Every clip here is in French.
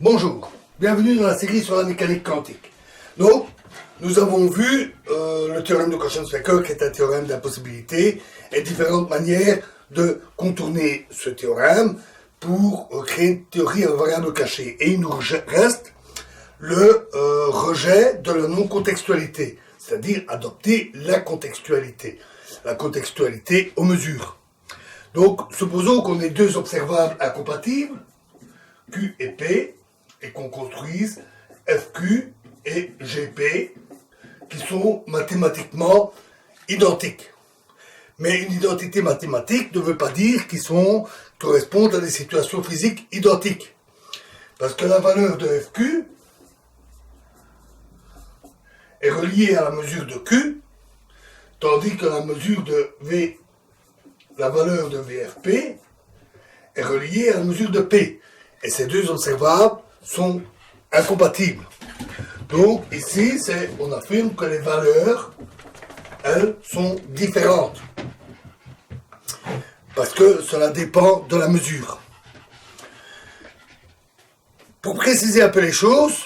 Bonjour, bienvenue dans la série sur la mécanique quantique. Donc, nous avons vu le théorème de Cauchy-Sverker, qui est un théorème d'impossibilité, et différentes manières de contourner ce théorème pour créer une théorie à variable cachée. Et il nous reste le rejet de la non-contextualité, c'est-à-dire adopter la contextualité aux mesures. Donc, supposons qu'on ait deux observables incompatibles, Q et P, et qu'on construise FQ et GP, qui sont mathématiquement identiques. Mais une identité mathématique ne veut pas dire qu'ils correspondent à des situations physiques identiques. Parce que la valeur de FQ est reliée à la mesure de Q, tandis que la mesure de V, la valeur de VFP, est reliée à la mesure de P. Et ces deux observables sont incompatibles. Donc ici, on affirme que les valeurs, elles, sont différentes. Parce que cela dépend de la mesure. Pour préciser un peu les choses,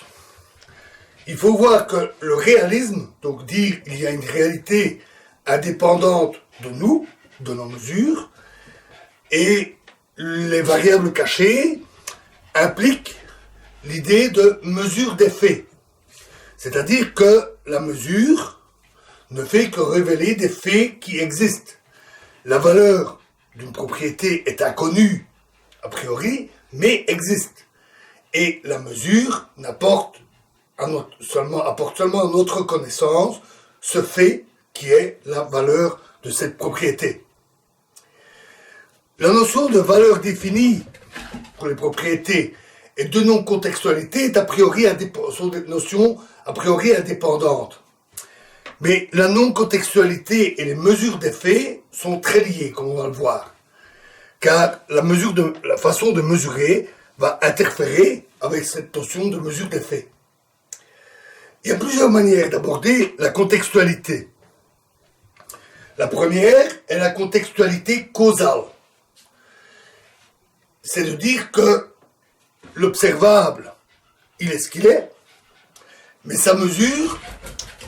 il faut voir que le réalisme, donc dire qu'il y a une réalité indépendante de nous, de nos mesures, et les variables cachées impliquent l'idée de mesure des faits. C'est-à-dire que la mesure ne fait que révéler des faits qui existent. La valeur d'une propriété est inconnue a priori, mais existe. Et la mesure apporte seulement à notre connaissance ce fait qui est la valeur de cette propriété. La notion de valeur définie pour les propriétés et de non-contextualité sont des notions a priori indépendantes. Mais la non-contextualité et les mesures des faits sont très liées, comme on va le voir. Car la façon de mesurer va interférer avec cette notion de mesure des faits. Il y a plusieurs manières d'aborder la contextualité. La première est la contextualité causale. C'est de dire que l'observable, il est ce qu'il est, mais sa mesure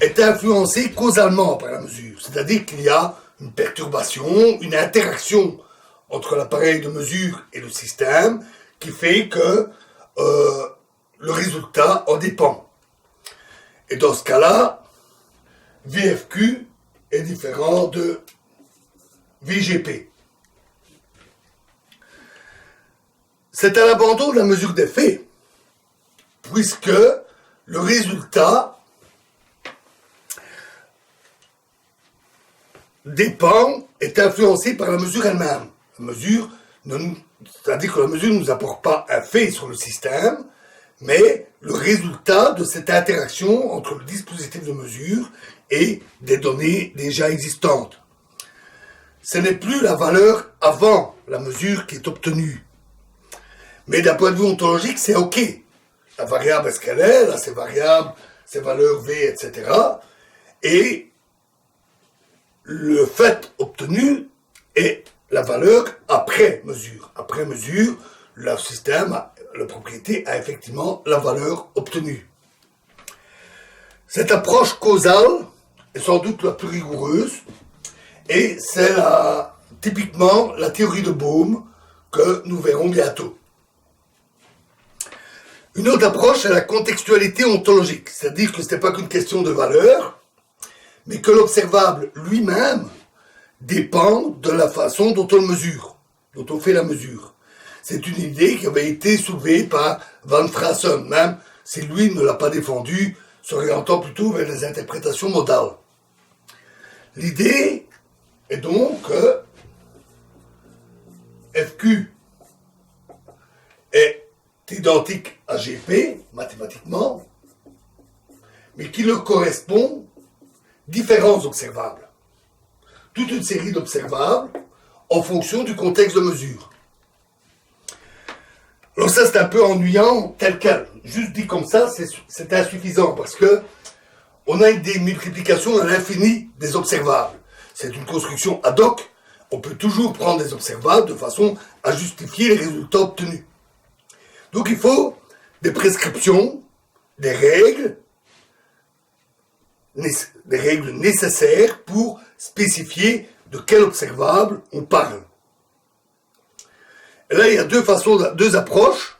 est influencée causalement par la mesure. C'est-à-dire qu'il y a une perturbation, une interaction entre l'appareil de mesure et le système qui fait que le résultat en dépend. Et dans ce cas-là, VFQ est différent de VGP. C'est à l'abandon de la mesure des faits, puisque le résultat est influencé par la mesure elle-même. C'est-à-dire que la mesure ne nous apporte pas un fait sur le système, mais le résultat de cette interaction entre le dispositif de mesure et des données déjà existantes. Ce n'est plus la valeur avant la mesure qui est obtenue. Mais d'un point de vue ontologique, c'est OK. La variable est ce qu'elle est, là, ses variables, ses valeurs V, etc. Et le fait obtenu est la valeur après mesure. Après mesure, le système, la propriété a effectivement la valeur obtenue. Cette approche causale est sans doute la plus rigoureuse et c'est typiquement la théorie de Bohm que nous verrons bientôt. Une autre approche est la contextualité ontologique, c'est-à-dire que ce n'est pas qu'une question de valeur, mais que l'observable lui-même dépend de la façon dont on le mesure, dont on fait la mesure. C'est une idée qui avait été soulevée par Van Fraassen, même si lui ne l'a pas défendue, s'orientant plutôt vers les interprétations modales. L'idée est donc que FQ est identique à GP, mathématiquement, mais qu'il leur correspond différents observables. Toute une série d'observables en fonction du contexte de mesure. Alors ça, c'est un peu ennuyant tel quel. Juste dit comme ça, c'est insuffisant parce que on a une démultiplication à l'infini des observables. C'est une construction ad hoc. On peut toujours prendre des observables de façon à justifier les résultats obtenus. Donc il faut des prescriptions, des règles nécessaires pour spécifier de quel observable on parle. Et là, il y a deux approches.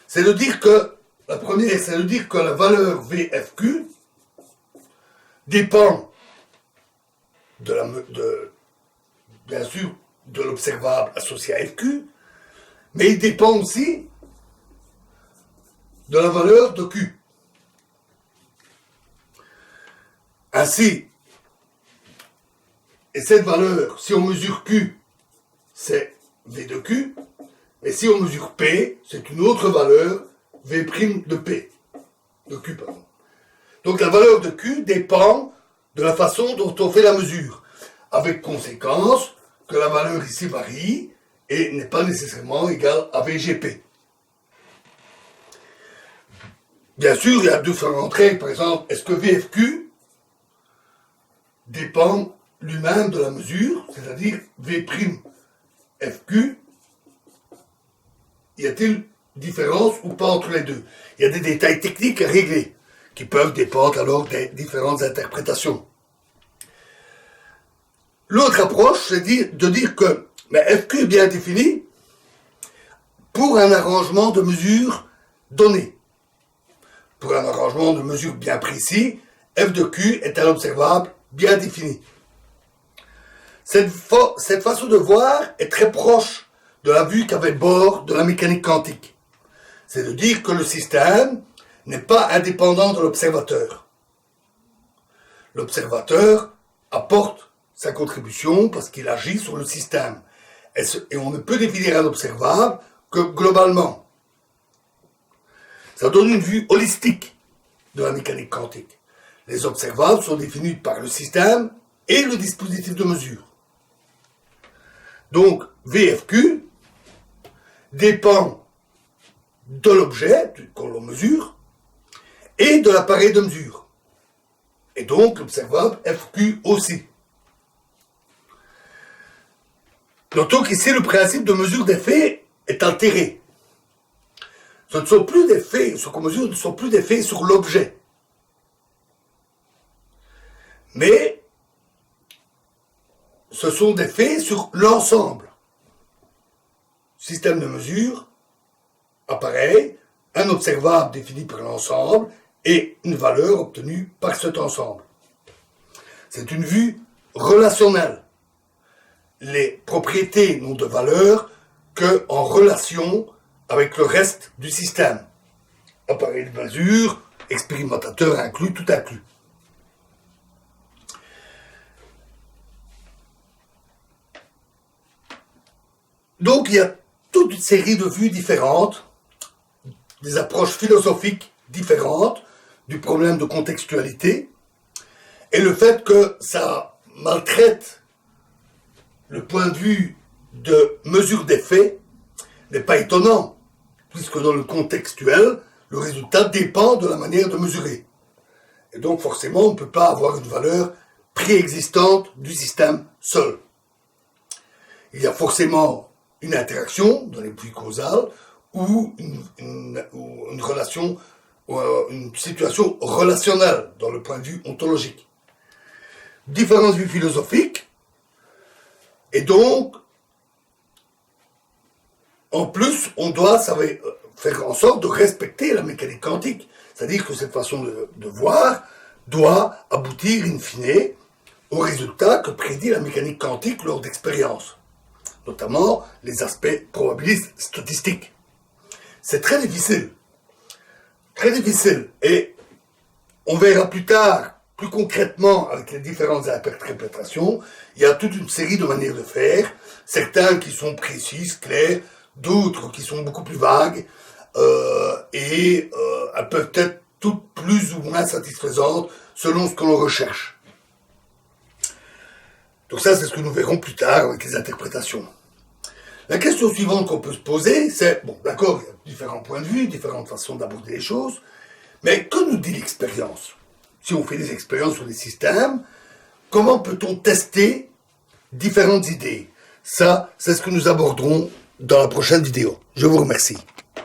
C'est de dire que, la première, c'est de dire que la valeur VFQ dépend bien sûr, de l'observable associé à FQ, mais il dépend aussi de la valeur de Q. Ainsi, et cette valeur, si on mesure Q, c'est V de Q, et si on mesure P, c'est une autre valeur, V' de P, de Q, pardon. Donc la valeur de Q dépend de la façon dont on fait la mesure, avec conséquence que la valeur ici varie et n'est pas nécessairement égale à VGP. Bien sûr, il y a différentes règles, par exemple, est-ce que VFQ dépend lui-même de la mesure, c'est-à-dire V'FQ, y a-t-il différence ou pas entre les deux? Il y a des détails techniques à régler, qui peuvent dépendre alors des différentes interprétations. L'autre approche, c'est de dire que FQ est bien défini pour un arrangement de mesures donné. Pour un arrangement de mesures bien précis, f de Q est un observable bien défini. Cette façon de voir est très proche de la vue qu'avait Bohr de la mécanique quantique. C'est de dire que le système n'est pas indépendant de l'observateur. L'observateur apporte sa contribution parce qu'il agit sur le système. Et on ne peut définir un observable que globalement. Ça donne une vue holistique de la mécanique quantique. Les observables sont définis par le système et le dispositif de mesure. Donc, VFQ dépend de l'objet qu'on mesure et de l'appareil de mesure. Et donc, l'observable FQ aussi. Notons qu'ici, le principe de mesure des faits est altéré. Ce ne sont plus des faits, ce qu'on mesure ne sont plus des faits sur l'objet. Mais ce sont des faits sur l'ensemble. Système de mesure, appareil, un observable défini par l'ensemble et une valeur obtenue par cet ensemble. C'est une vue relationnelle. Les propriétés n'ont de valeur qu'en relation avec le reste du système. Appareil de mesure, expérimentateur inclus, tout inclus. Donc il y a toute une série de vues différentes, des approches philosophiques différentes du problème de contextualité, et le fait que ça maltraite le point de vue de mesure des faits n'est pas étonnant, puisque dans le contextuel, le résultat dépend de la manière de mesurer. Et donc forcément, on ne peut pas avoir une valeur préexistante du système seul. Il y a forcément une interaction dans les puits causales ou une relation, ou une situation relationnelle dans le point de vue ontologique. Différentes vues philosophiques, et donc, en plus, on doit faire en sorte de respecter la mécanique quantique. C'est-à-dire que cette façon de voir doit aboutir in fine au résultat que prédit la mécanique quantique lors d'expériences, notamment les aspects probabilistes statistiques. C'est très difficile, et on verra plus tard, plus concrètement, avec les différentes interprétations, il y a toute une série de manières de faire, certains qui sont précises, claires, d'autres qui sont beaucoup plus vagues, et elles peuvent être toutes plus ou moins satisfaisantes selon ce que l'on recherche. Donc ça, c'est ce que nous verrons plus tard avec les interprétations. La question suivante qu'on peut se poser, c'est, bon, d'accord, il y a différents points de vue, différentes façons d'aborder les choses, mais que nous dit l'expérience? Si on fait des expériences sur des systèmes, comment peut-on tester différentes idées? Ça, c'est ce que nous aborderons dans la prochaine vidéo. Je vous remercie.